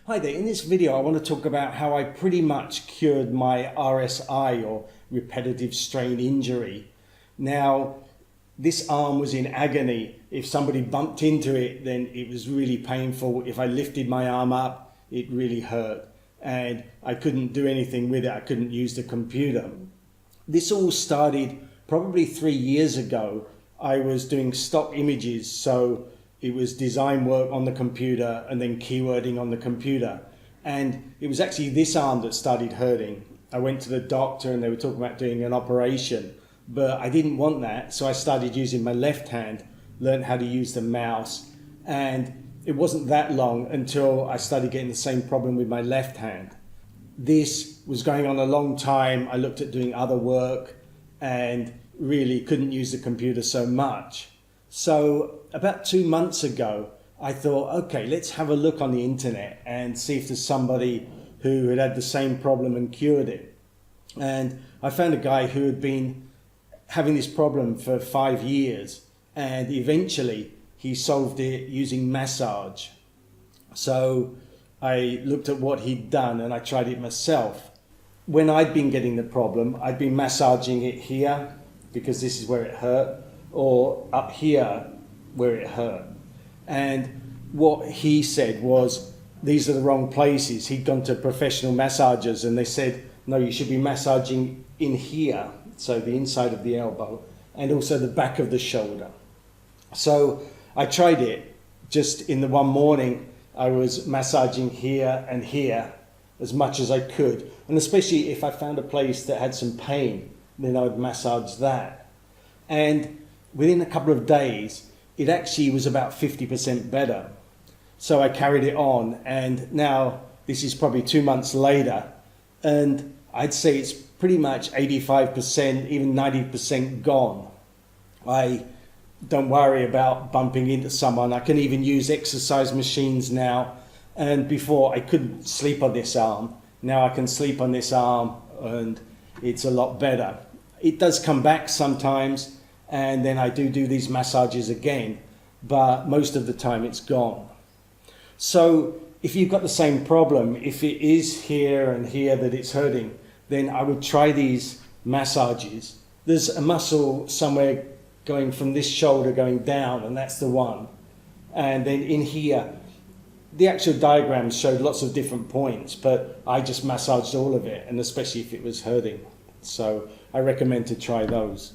Hi there, in this video I want to talk about how I pretty much cured my RSI or repetitive strain injury. Now, this arm was in agony. If somebody bumped into it, then it was really painful. If I lifted my arm up, it really hurt. And I couldn't do anything with it. I couldn't use the computer. This all started probably 3 years ago. I was doing stock images, so it was design work on the computer and then keywording on the computer. And it was actually this arm that started hurting. I went to the doctor and they were talking about doing an operation, but I didn't want that. So I started using my left hand, learned how to use the mouse. And it wasn't that long until I started getting the same problem with my left hand. This was going on a long time. I looked at doing other work and really couldn't use the computer so much. So about 2 months ago, I thought, okay, let's have a look on the internet and see if there's somebody who had the same problem and cured it. And I found a guy who had been having this problem for 5 years, and eventually he solved it using massage. So I looked at what he'd done and I tried it myself. When I'd been getting the problem, I'd been massaging it here because this is where it hurt, or up here where it hurt. And what he said was, these are the wrong places. He'd gone to professional massagers and they said, no, you should be massaging in here, so the inside of the elbow, and also the back of the shoulder. So I tried it. Just in the one morning, I was massaging here and here as much as I could. And especially if I found a place that had some pain, then I would massage that. And within a couple of days, it actually was about 50% better. So I carried it on, and now this is probably 2 months later, and I'd say it's pretty much 85%, even 90% gone. I don't worry about bumping into someone. I can even use exercise machines now, and before I couldn't sleep on this arm. Now I can sleep on this arm, and it's a lot better. It does come back sometimes, and then I do these massages again, but most of the time it's gone. So if you've got the same problem, if it is here and here that it's hurting, then I would try these massages. There's a muscle somewhere going from this shoulder going down, and that's the one. And then in here, the actual diagrams showed lots of different points, but I just massaged all of it, and especially if it was hurting. So I recommend to try those.